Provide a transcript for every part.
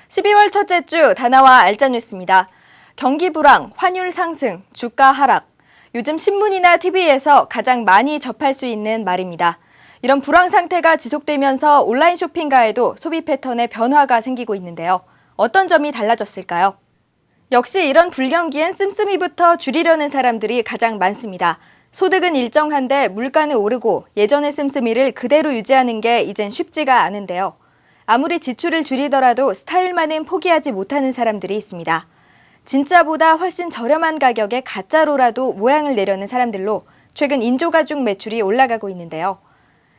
12월 첫째 주 다나와 알짜 뉴스입니다. 경기 불황, 환율 상승, 주가 하락. 요즘 신문이나 TV에서 가장 많이 접할 수 있는 말입니다. 이런 불황 상태가 지속되면서 온라인 쇼핑가에도 소비 패턴의 변화가 생기고 있는데요. 어떤 점이 달라졌을까요? 역시 이런 불경기엔 씀씀이부터 줄이려는 사람들이 가장 많습니다. 소득은 일정한데 물가는 오르고 예전의 씀씀이를 그대로 유지하는 게 이젠 쉽지가 않은데요. 아무리 지출을 줄이더라도 스타일만은 포기하지 못하는 사람들이 있습니다. 진짜보다 훨씬 저렴한 가격에 가짜로라도 모양을 내려는 사람들로 최근 인조가죽 매출이 올라가고 있는데요.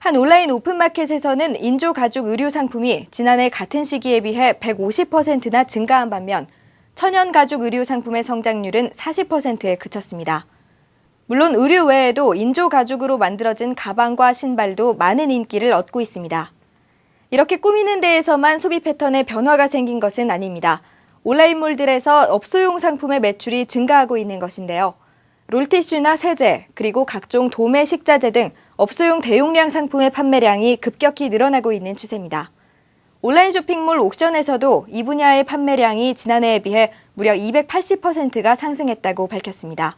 한 온라인 오픈마켓에서는 인조가죽 의류 상품이 지난해 같은 시기에 비해 150%나 증가한 반면 천연가죽 의류 상품의 성장률은 40%에 그쳤습니다. 물론 의류 외에도 인조가죽으로 만들어진 가방과 신발도 많은 인기를 얻고 있습니다. 이렇게 꾸미는 데에서만 소비 패턴에 변화가 생긴 것은 아닙니다. 온라인몰들에서 업소용 상품의 매출이 증가하고 있는 것인데요. 롤티슈나 세제, 그리고 각종 도매 식자재 등 업소용 대용량 상품의 판매량이 급격히 늘어나고 있는 추세입니다. 온라인 쇼핑몰 옥션에서도 이 분야의 판매량이 지난해에 비해 무려 280%가 상승했다고 밝혔습니다.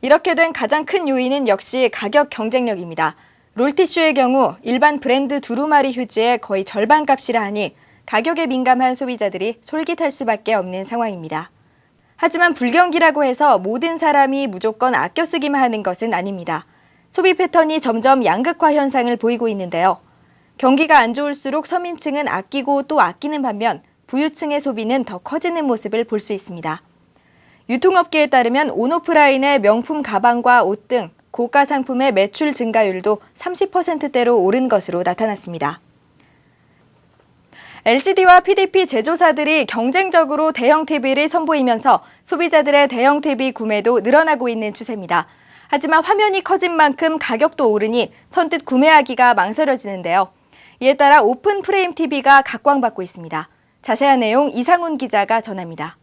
이렇게 된 가장 큰 요인은 역시 가격 경쟁력입니다. 롤티슈의 경우 일반 브랜드 두루마리 휴지의 거의 절반 값이라 하니 가격에 민감한 소비자들이 솔깃할 수밖에 없는 상황입니다. 하지만 불경기라고 해서 모든 사람이 무조건 아껴 쓰기만 하는 것은 아닙니다. 소비 패턴이 점점 양극화 현상을 보이고 있는데요. 경기가 안 좋을수록 서민층은 아끼고 또 아끼는 반면 부유층의 소비는 더 커지는 모습을 볼 수 있습니다. 유통업계에 따르면 온오프라인의 명품 가방과 옷 등 고가 상품의 매출 증가율도 30%대로 오른 것으로 나타났습니다. LCD와 PDP 제조사들이 경쟁적으로 대형 TV를 선보이면서 소비자들의 대형 TV 구매도 늘어나고 있는 추세입니다. 하지만 화면이 커진 만큼 가격도 오르니 선뜻 구매하기가 망설여지는데요. 이에 따라 오픈 프레임 TV가 각광받고 있습니다. 자세한 내용 이상훈 기자가 전합니다.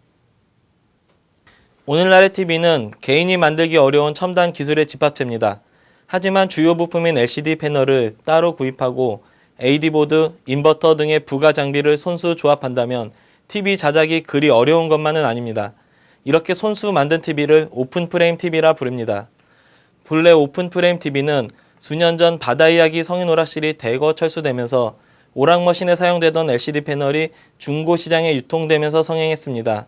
오늘날의 TV는 개인이 만들기 어려운 첨단 기술에 집합됩니다. 하지만 주요 부품인 LCD 패널을 따로 구입하고 AD보드, 인버터 등의 부가 장비를 손수 조합한다면 TV 자작이 그리 어려운 것만은 아닙니다. 이렇게 손수 만든 TV를 오픈프레임 TV라 부릅니다. 본래 오픈프레임 TV는 수년 전 바다이야기 성인 오락실이 대거 철수되면서 오락머신에 사용되던 LCD 패널이 중고 시장에 유통되면서 성행했습니다.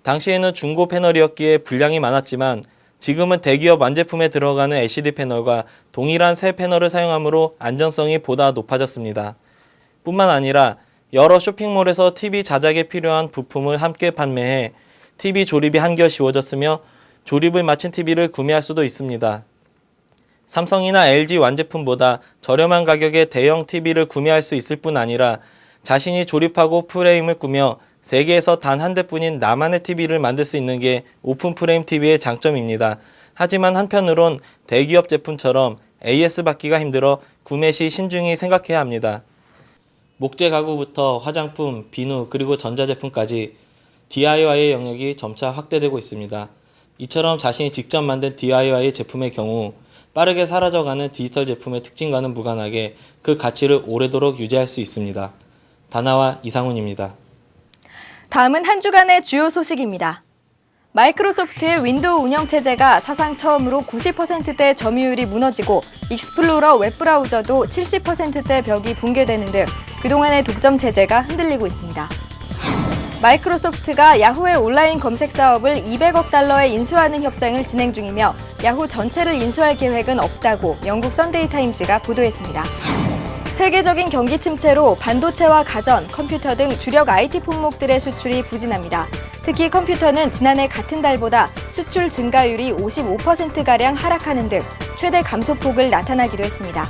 당시에는 중고 패널이었기에 분량이 많았지만 지금은 대기업 완제품에 들어가는 LCD 패널과 동일한 새 패널을 사용하므로 안전성이 보다 높아졌습니다. 뿐만 아니라 여러 쇼핑몰에서 TV 자작에 필요한 부품을 함께 판매해 TV 조립이 한결 쉬워졌으며 조립을 마친 TV를 구매할 수도 있습니다. 삼성이나 LG 완제품보다 저렴한 가격에 대형 TV를 구매할 수 있을 뿐 아니라 자신이 조립하고 프레임을 꾸며 세계에서 단 한 대뿐인 나만의 TV를 만들 수 있는 게 오픈 프레임 TV의 장점입니다. 하지만 한편으론 대기업 제품처럼 AS 받기가 힘들어 구매 시 신중히 생각해야 합니다. 목재 가구부터 화장품, 비누 그리고 전자제품까지 DIY의 영역이 점차 확대되고 있습니다. 이처럼 자신이 직접 만든 DIY 제품의 경우 빠르게 사라져가는 디지털 제품의 특징과는 무관하게 그 가치를 오래도록 유지할 수 있습니다. 다나와 이상훈입니다. 다음은 한 주간의 주요 소식입니다. 마이크로소프트의 윈도우 운영체제가 사상 처음으로 90%대 점유율이 무너지고 익스플로러 웹브라우저도 70%대 벽이 붕괴되는 등 그동안의 독점 체제가 흔들리고 있습니다. 마이크로소프트가 야후의 온라인 검색 사업을 200억 달러에 인수하는 협상을 진행 중이며 야후 전체를 인수할 계획은 없다고 영국 선데이타임즈가 보도했습니다. 세계적인 경기 침체로 반도체와 가전, 컴퓨터 등 주력 IT 품목들의 수출이 부진합니다. 특히 컴퓨터는 지난해 같은 달보다 수출 증가율이 55%가량 하락하는 등 최대 감소폭을 나타나기도 했습니다.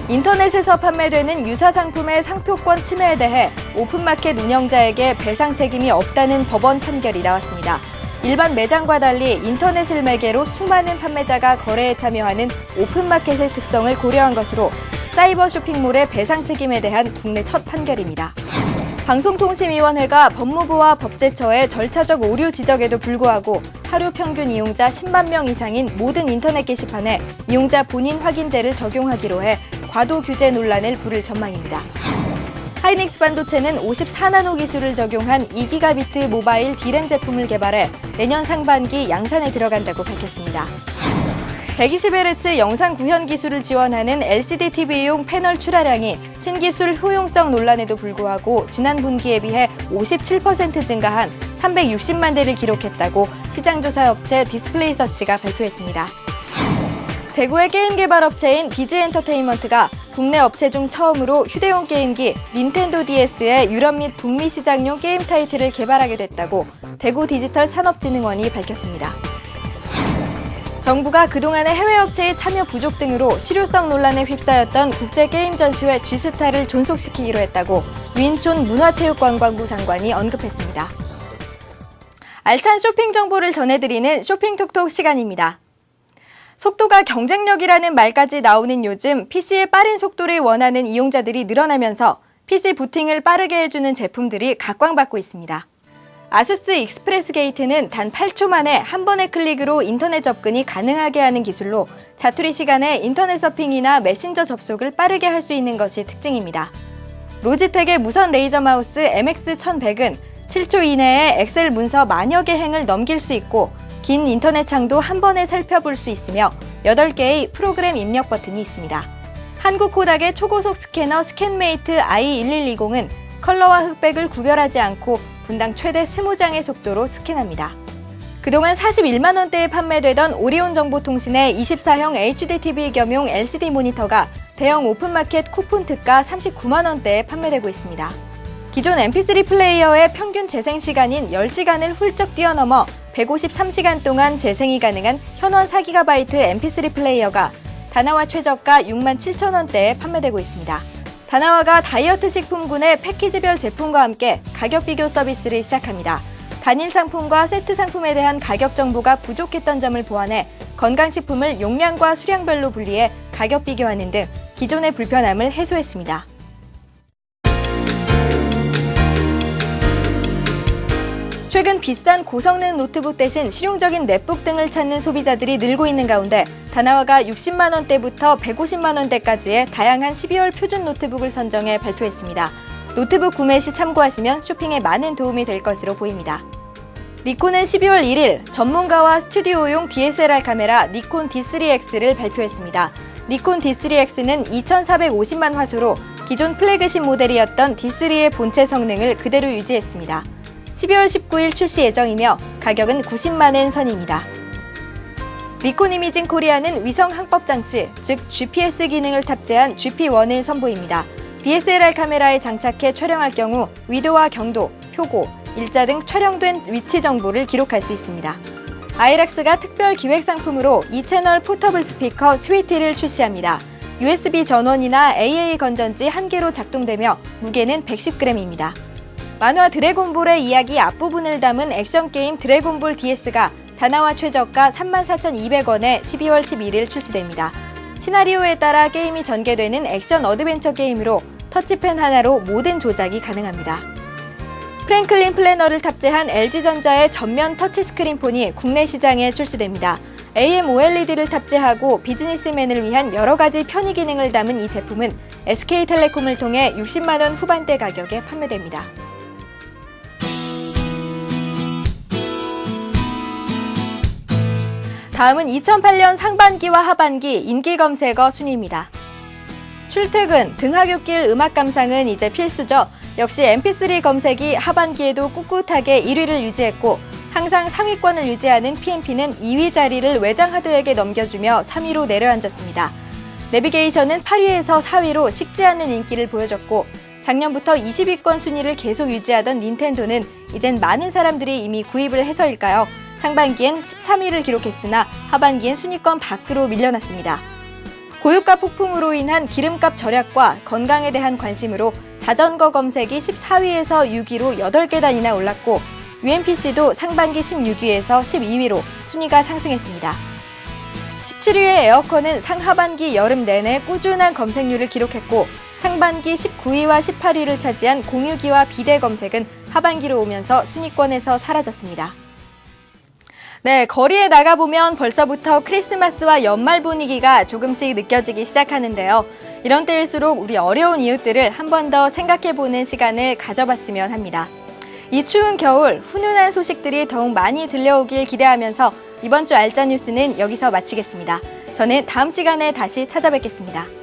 인터넷에서 판매되는 유사 상품의 상표권 침해에 대해 오픈마켓 운영자에게 배상 책임이 없다는 법원 판결이 나왔습니다. 일반 매장과 달리 인터넷을 매개로 수많은 판매자가 거래에 참여하는 오픈마켓의 특성을 고려한 것으로 사이버 쇼핑몰의 배상 책임에 대한 국내 첫 판결입니다. 방송통신위원회가 법무부와 법제처의 절차적 오류 지적에도 불구하고 하루 평균 이용자 10만 명 이상인 모든 인터넷 게시판에 이용자 본인 확인제를 적용하기로 해 과도 규제 논란을 부를 전망입니다. 하이닉스 반도체는 54나노 기술을 적용한 2기가비트 모바일 D램 제품을 개발해 내년 상반기 양산에 들어간다고 밝혔습니다. 120Hz 영상 구현 기술을 지원하는 LCD TV용 패널 출하량이 신기술 효용성 논란에도 불구하고 지난 분기에 비해 57% 증가한 360만 대를 기록했다고 시장조사업체 디스플레이서치가 발표했습니다. 대구의 게임 개발 업체인 디즈엔터테인먼트가 국내 업체 중 처음으로 휴대용 게임기 닌텐도 DS의 유럽 및 북미 시장용 게임 타이틀을 개발하게 됐다고 대구 디지털 산업진흥원이 밝혔습니다. 정부가 그동안의 해외 업체의 참여 부족 등으로 실효성 논란에 휩싸였던 국제게임전시회 G스타를 존속시키기로 했다고 유인촌 문화체육관광부 장관이 언급했습니다. 알찬 쇼핑 정보를 전해드리는 쇼핑톡톡 시간입니다. 속도가 경쟁력이라는 말까지 나오는 요즘 PC의 빠른 속도를 원하는 이용자들이 늘어나면서 PC 부팅을 빠르게 해주는 제품들이 각광받고 있습니다. 아수스 익스프레스 게이트는 단 8초 만에 한 번의 클릭으로 인터넷 접근이 가능하게 하는 기술로 자투리 시간에 인터넷 서핑이나 메신저 접속을 빠르게 할 수 있는 것이 특징입니다. 로지텍의 무선 레이저 마우스 MX1100은 7초 이내에 엑셀 문서 만여 개 행을 넘길 수 있고 긴 인터넷 창도 한 번에 살펴볼 수 있으며 8개의 프로그램 입력 버튼이 있습니다. 한국 코닥의 초고속 스캐너 스캔메이트 i1120은 컬러와 흑백을 구별하지 않고 분당 최대 20장의 속도로 스캔합니다. 그동안 41만 원대에 판매되던 오리온 정보통신의 24형 HDTV 겸용 LCD 모니터가 대형 오픈마켓 쿠폰 특가 39만 원대에 판매되고 있습니다. 기존 MP3 플레이어의 평균 재생 시간인 10시간을 훌쩍 뛰어넘어 153시간 동안 재생이 가능한 현원 4GB MP3 플레이어가 다나와 최저가 67,000원대에 판매되고 있습니다. 다나와가 다이어트 식품군의 패키지별 제품과 함께 가격 비교 서비스를 시작합니다. 단일 상품과 세트 상품에 대한 가격 정보가 부족했던 점을 보완해 건강식품을 용량과 수량별로 분리해 가격 비교하는 등 기존의 불편함을 해소했습니다. 최근 비싼 고성능 노트북 대신 실용적인 넷북 등을 찾는 소비자들이 늘고 있는 가운데 다나와가 60만 원대부터 150만 원대까지의 다양한 12월 표준 노트북을 선정해 발표했습니다. 노트북 구매 시 참고하시면 쇼핑에 많은 도움이 될 것으로 보입니다. 니콘은 12월 1일 전문가와 스튜디오용 DSLR 카메라 니콘 D3X를 발표했습니다. 니콘 D3X는 2450만 화소로 기존 플래그십 모델이었던 D3의 본체 성능을 그대로 유지했습니다. 12월 19일 출시 예정이며 가격은 90만 엔 선입니다. 니콘 이미징 코리아는 위성 항법 장치, 즉 GPS 기능을 탑재한 GP1을 선보입니다. DSLR 카메라에 장착해 촬영할 경우 위도와 경도, 표고, 일자 등 촬영된 위치 정보를 기록할 수 있습니다. 아이락스가 특별 기획 상품으로 2채널 포터블 스피커 스위티를 출시합니다. USB 전원이나 AA 건전지 1개로 작동되며 무게는 110g입니다. 만화 드래곤볼의 이야기 앞부분을 담은 액션게임 드래곤볼 DS가 다나와 최저가 34,200원에 12월 11일 출시됩니다. 시나리오에 따라 게임이 전개되는 액션 어드벤처 게임으로 터치펜 하나로 모든 조작이 가능합니다. 프랭클린 플래너를 탑재한 LG전자의 전면 터치스크린 폰이 국내 시장에 출시됩니다. AMOLED를 탑재하고 비즈니스맨을 위한 여러 가지 편의 기능을 담은 이 제품은 SK텔레콤을 통해 60만 원 후반대 가격에 판매됩니다. 다음은 2008년 상반기와 하반기 인기 검색어 순위입니다. 출퇴근, 등하굣길 음악 감상은 이제 필수죠. 역시 mp3 검색이 하반기에도 꿋꿋하게 1위를 유지했고 항상 상위권을 유지하는 PMP는 2위 자리를 외장하드에게 넘겨주며 3위로 내려앉았습니다. 내비게이션은 8위에서 4위로 식지 않는 인기를 보여줬고 작년부터 20위권 순위를 계속 유지하던 닌텐도는 이젠 많은 사람들이 이미 구입을 해서일까요? 상반기엔 13위를 기록했으나 하반기엔 순위권 밖으로 밀려났습니다. 고유가 폭풍으로 인한 기름값 절약과 건강에 대한 관심으로 자전거 검색이 14위에서 6위로 8계단이나 올랐고 UMPC도 상반기 16위에서 12위로 순위가 상승했습니다. 17위의 에어컨은 상하반기 여름 내내 꾸준한 검색률을 기록했고 상반기 19위와 18위를 차지한 공유기와 비대 검색은 하반기로 오면서 순위권에서 사라졌습니다. 네, 거리에 나가보면 벌써부터 크리스마스와 연말 분위기가 조금씩 느껴지기 시작하는데요. 이런 때일수록 우리 어려운 이웃들을 한 번 더 생각해보는 시간을 가져봤으면 합니다. 이 추운 겨울 훈훈한 소식들이 더욱 많이 들려오길 기대하면서 이번 주 알짜 뉴스는 여기서 마치겠습니다. 저는 다음 시간에 다시 찾아뵙겠습니다.